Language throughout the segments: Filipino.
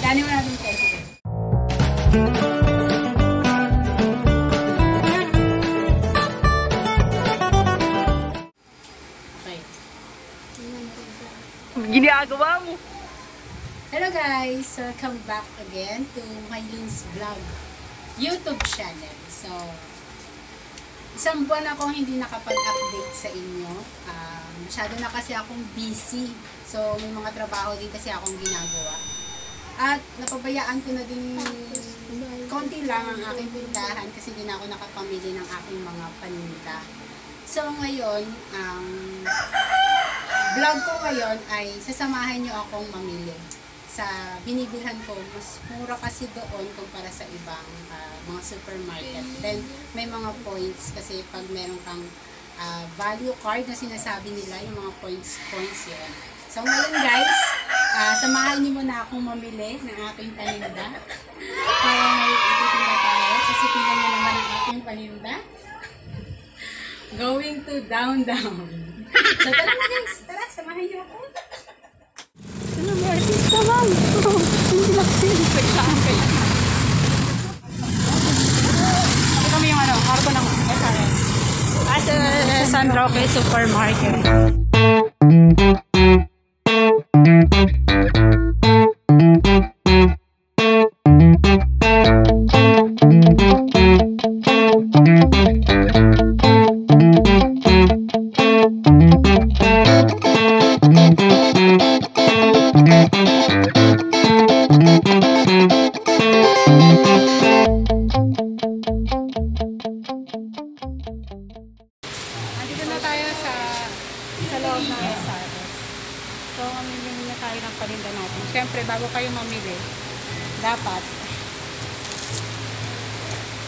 Kanin mo natin kasi. Okay. Ginagawa mo. Hello guys! Welcome back again to Myleen's Vlog YouTube channel. So, isang buwan akong hindi nakapag-update sa inyo. Masyado na kasi akong busy. So, may mga trabaho din kasi akong ginagawa. At napabayaan ko na din konti lang ang aking pintahan kasi din ako nakapamili ng aking mga paninda. So, ngayon, ang vlog ko ngayon ay sasamahan nyo akong mamili sa binibilhan ko. Mas mura kasi doon kumpara sa ibang mga supermarket. Then, may mga points kasi pag meron kang value card na sinasabi nila, yung mga points yun. So, ngayon guys, samahan niyo muna akong mamili ng aking paninda. Para may ititinda tayo. Sisipilan niyo naman ang aking paninda. Going to down. So, tara na guys. Tara, samahan niyo ako. Ano ba? Artista man. Hindi laksin. Pagkaakay. Ito kami yung kargo ng SRS. As San Roque Supermarket. So, mamili na tayo ng paninda natin. Siyempre, bago kayo mamili, dapat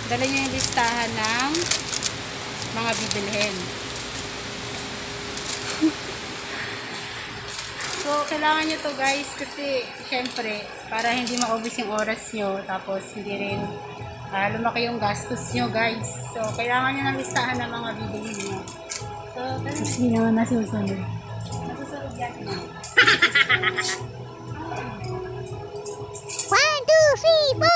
dala nyo yung listahan ng mga bibilhin. So, kailangan nyo to guys kasi, siyempre, para hindi maubos yung oras nyo, tapos hindi rin lumaki yung gastos nyo guys. So, kailangan nyo ng listahan ng mga bibilhin nyo. So, kasi naman nasusunod. Nasusunod yan. 1, 2, 3, 4.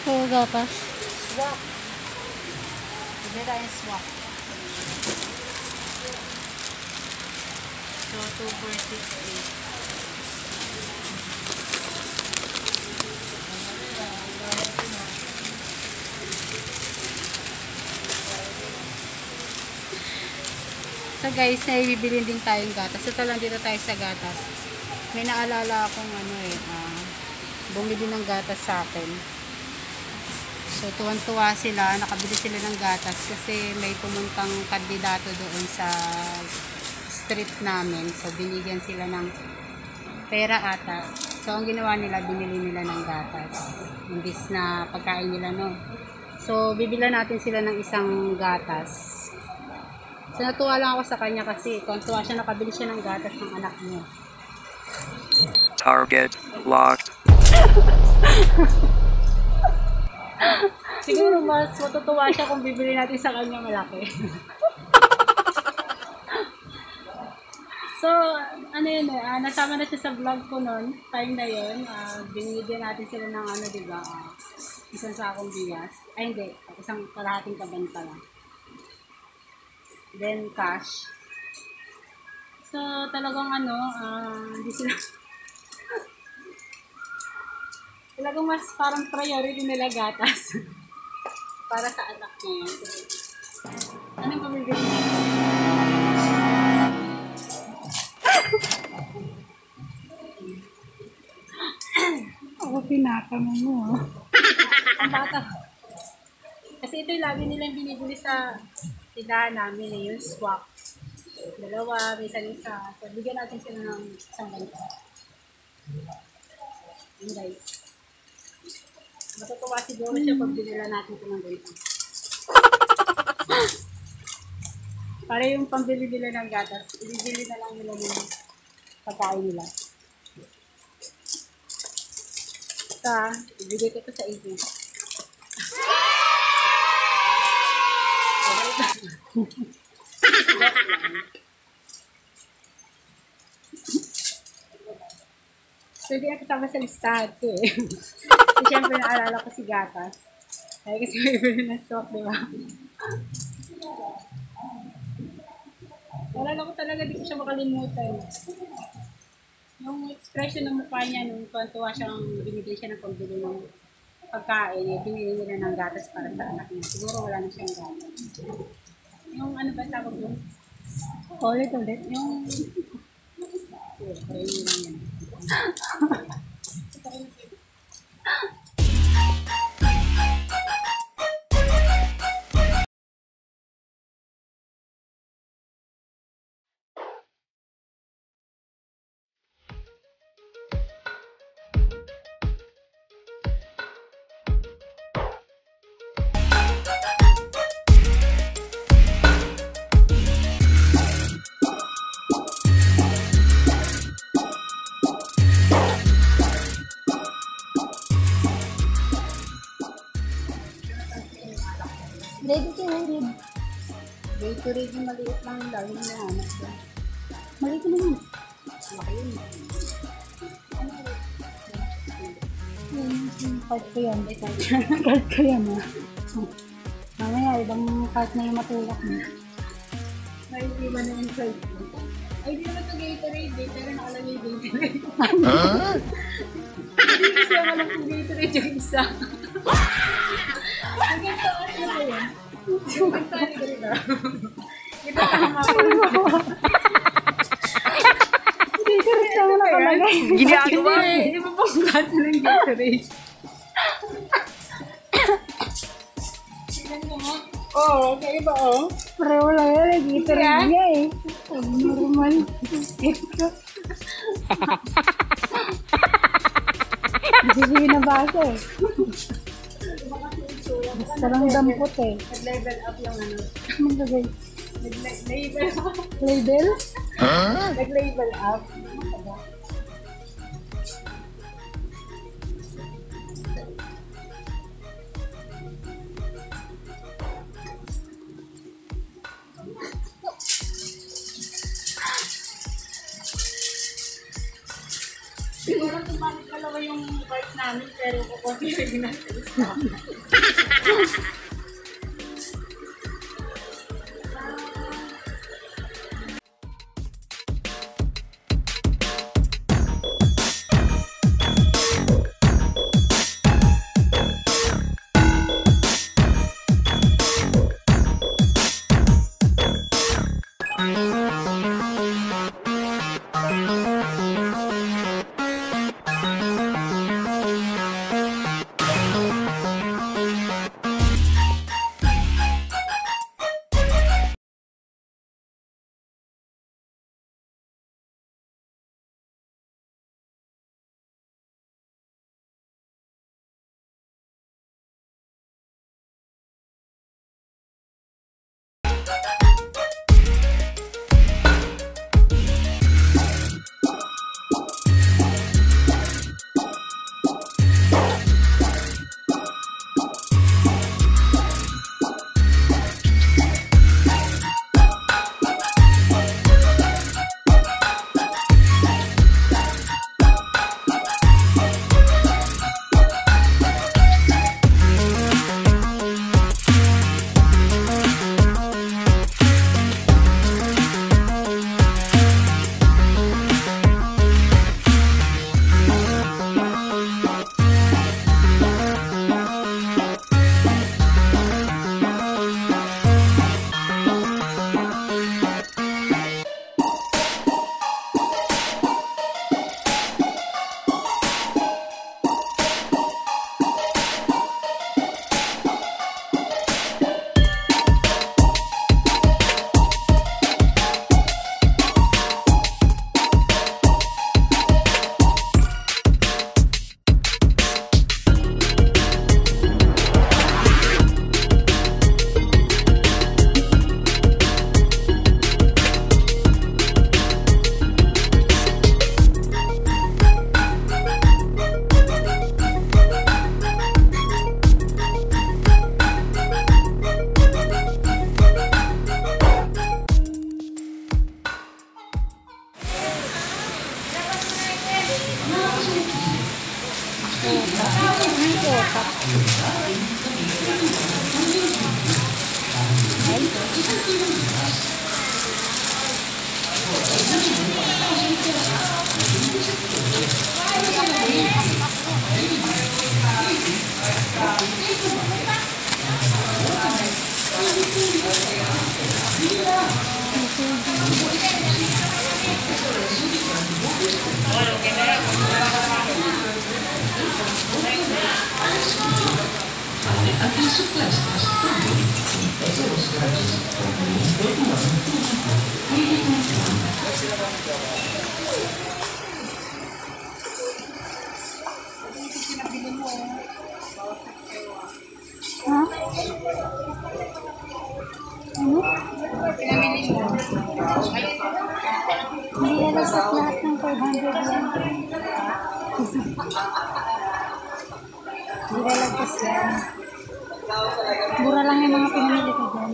So, gatas. Swak. Hindi tayo swak. So, 248. So guys, naibibilin din tayong gatas. Ito lang dito tayo sa gatas. May naalala akong bumili ng gatas sa akin. So tuwan-tuwa sila, nakabili sila ng gatas kasi may pumuntang kandidato doon sa street namin. So binigyan sila ng pera ata. So ang ginawa nila, binili nila ng gatas. Imbis na pagkain nila, no. So bibilan natin sila ng isang gatas. So natuwa lang ako sa kanya kasi tuwan-tuwa siya, nakabili siya ng gatas ng anak niya. Target locked. Siguro mas matutuwa siya kung bibili natin sa kanya malaki. So, ano yun nasama na siya sa vlog ko noon, time na yun. Binigyan natin sila ng ano, diba? Isang sakong bigas. Ay, hindi. Isang kalahating kaban pala. Then, cash. So, talagang ano, hindi sila... talagang mas parang priority nila gatas. Para sa anak niya yun. Anong pamibili niya? Ako pinatama mo. Ang bata. Kasi ito yung lagi nilang binibili sa tindahan namin yung swak. Dalawa, may isa-isa. So, bigyan natin sila ng isang ganito. Yun guys. Matutuwa siguro siya pag binila natin ito ng ganito. Para yung pambili nila ng gatas, ibibili na lang nila yung pagkain nila. Ibigay ko ito sa inyo. So, hindi na kasama sa listahan ko eh. So, syempre naalala ko si gatas. Kaya kasi may bili na stock, di ba? Naalala ko talaga, di ko siya makalimutan. Yung expression ng mukha niya nung tuwa siyang binigay siya ng pambili ng pagkain, binili nila ng gatas para sa anak niya. Siguro wala na siyang gatas. Yung ano ba tawag doon? Ulit. Yung... Ayun lang yan. Ready to read. Gatorade yung maliit lang yung lagi na anak ko. Maliit naman. Laki yun. Card ko yan. Card ko yan Mamaya, ibang card na yung matulak mo. May iba na yung card ko. Ay, di naman ito Gatorade eh. Pero nakalagay Gatorade. Hindi kasi ako lang kung Gatorade yung isa. Ang ganda kasi na yan. Yung ganda ni Greta. Ito tama pa rin ako. Gatorade naman nakalagay. Ginagawa eh. Hindi mo pong gasa ng Gatorade. Tignan mo mo. Oo, okay ba oh? Pareho lang yan. Gatorade niya eh. Normal. Hindi na basa eh. Basta lang dampot eh. Nag-level up yung ano. Anong gagay? Nag-level up. Label? Nag-level up. Siguro tumalik dalawa yung part namin pero kukonti natin sa May otak. Ha? Ano? Hindi lalabas lahat ng 500 yan. Hindi lalabas yan. Mura lang yung mga pinamili ko dyan.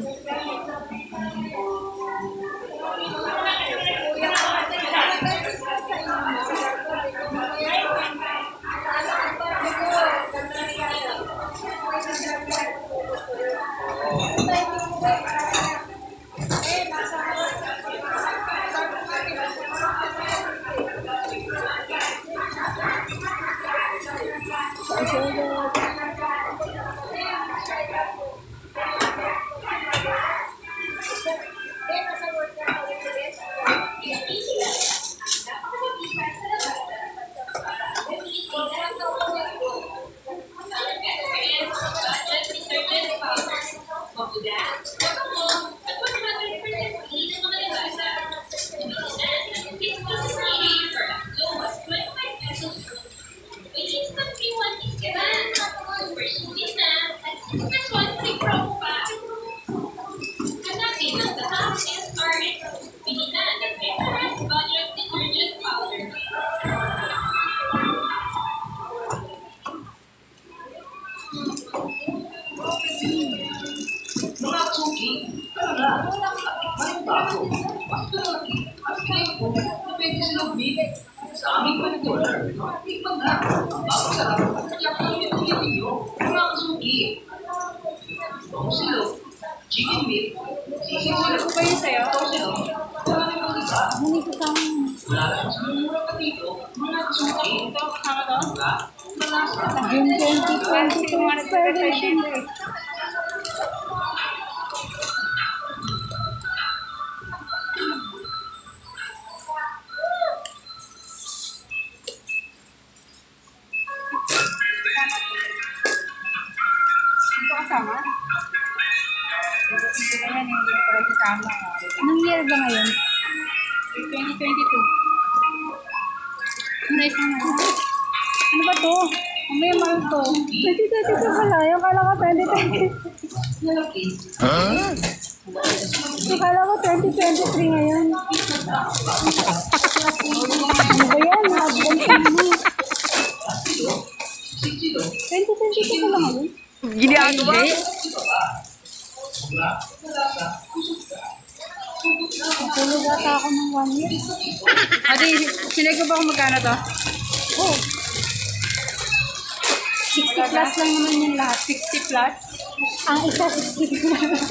Hindi ko kami. June 2022 expiration. Anong year ba ngayon? 2022. Nice naman. Ano ba to? May mahal to. 2022 pala. Yung kala ko 2020. Yung kala ko 2023 ngayon. Ano ba yan? Advance mo. 2022 pala ngayon. Ginagawa? Natulog ata ako ng 1 year. Ate, sinay ko ba kung magkano to? Oh. 60 plus lang naman yung lahat. 60 plus? Ang isa 60 plus.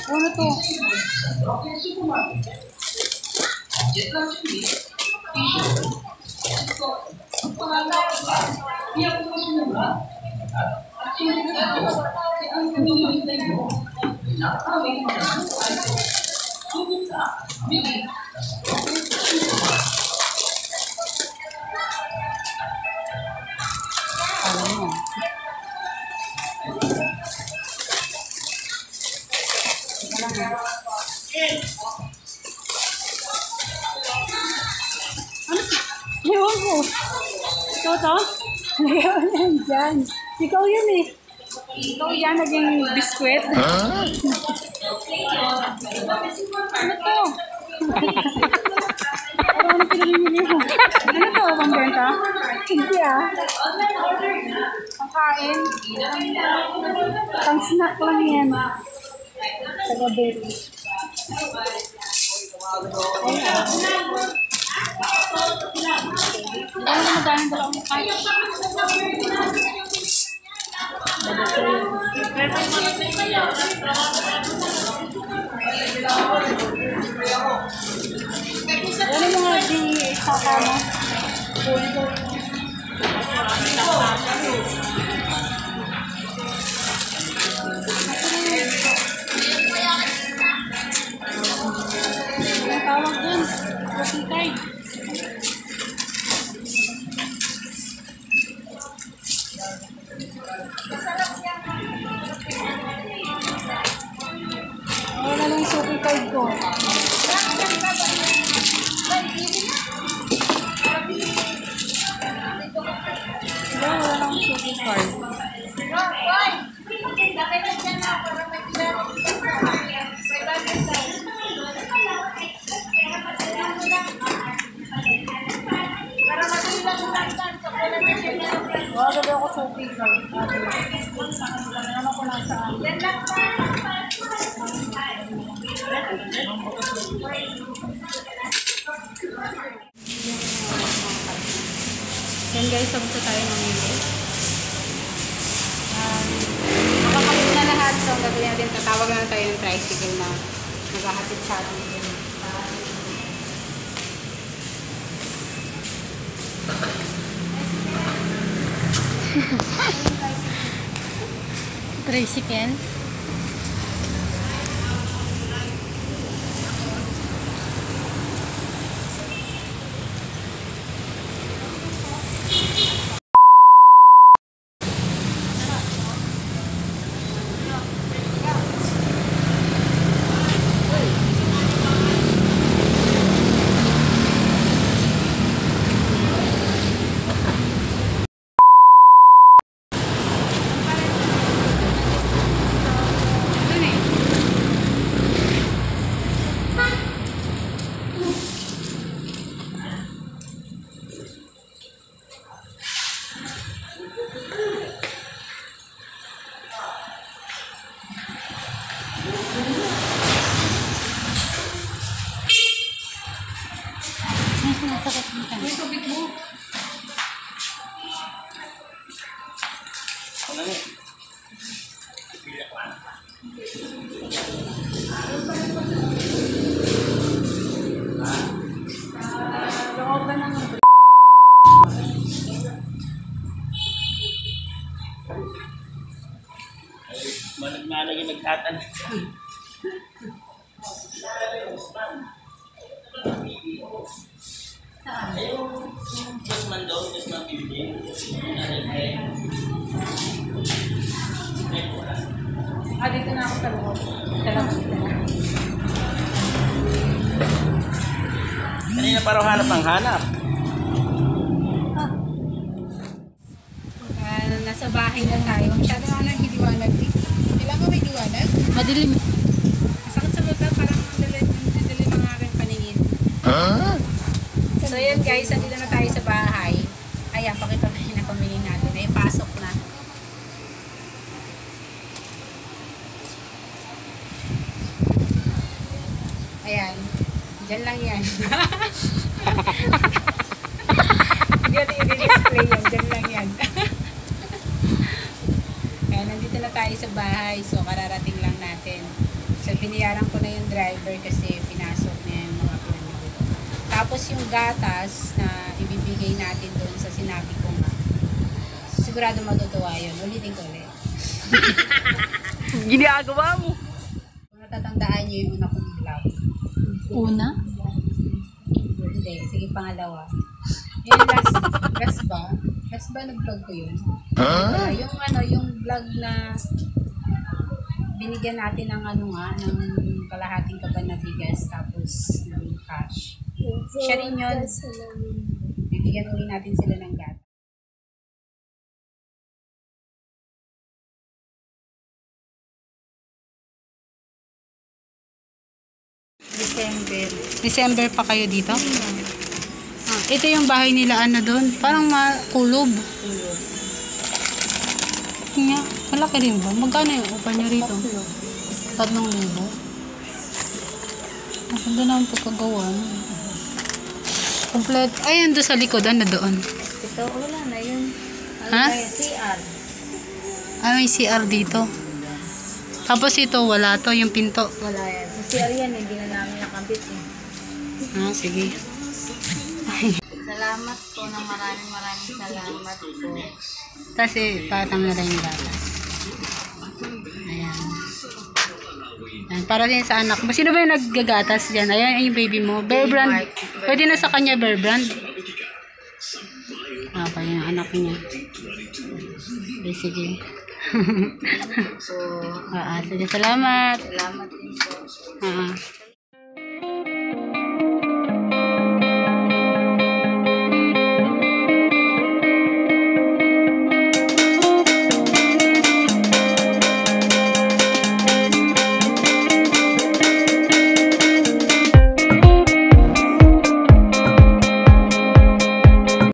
Ano to? Ewan ko. Ito to? Ngayon nandyan. Ikaw yun eh. Ikaw yan, naging biskwit. Ano to? Ano pinamimili mo? Ano to, pambenta? Hindi ah. Pangkain. Pang snack lang yan. Sa gabi. Ayan. Ano na magkano dala mo kayo? Ano mga di saka mo? Ang tawag dun? Kapitay. Wala lang suki card ko. Wala lang suki card. Wala gabi ako suki card. Ano ko nasaan? Yan guys, sabot tayo mamili. Makakabit na lahat. So, ang gagawin natin, tatawag na tayo ng tricycle na maghahatid sa atin. Tricycle? May tubig mo. Looban ng Malagi nagtatanong. Just man daw, just man bibigyan. dito na ako sa loob. Sa labas na. Kanina parang hanap ng hanap. Nasa bahay na tayo. Masyado na naghidiwanag. Kailangan may diwanag. Madilim. Sakit sa mata, parang madilim ang aking paningin. So yun guys, andito na tayo sa bahay. Ayan, pakita na yun ang pamili natin. Ay, pasok na. Ayan. Diyan lang yan. Hindi natin i-display yan. Diyan lang yan. Ayan, nandito na tayo sa bahay. So, kararating lang natin. So, biniyaran ko na yung driver kasi pinasok niya yung mga pinamili. Tapos yung gatas na ibibigay natin doon sa sinabi ko nga. Sigurado matutuwa yun. Ulitin ko ulit. Ginagawa mo. Kung natatandaan niyo yung una kong vlog. Una? Hindi. Sige, pangalawa. Yung last ba? Last ba nag-vlog ko yun? Yung yung vlog na binigyan natin ng ng kalahating kaban na bigas tapos ng cash. Siya rin yun. Bibigyan ulit natin sila ng gat. December. December pa kayo dito? Ito yung bahay nila, ano doon? Parang kulob. Nga, malaki rin ba? Magkano yung upa nyo rito? 3,000. Ang ganda naman pagkagawa. Kompleto. Ayan doon sa likod, ano doon? Ito, wala na yun. Ano Ha? kaya? CR. Ah, may CR dito. Tapos ito, wala to, yung pinto. Wala yan. Sa CR yan, hindi na namin nakabit eh. Ah, sige. Salamat po ng maraming salamat po. Kasi patang na rin yung gatas. Ayan. Ayan. Para din sa anak mo. Sino ba yung naggagatas dyan? Ayan, yung baby mo. Bear Brand. Pwede na sa kanya Bear Brand. Ah, pa yung anak niya. Okay, sige. So, Sige, salamat. salamat din po.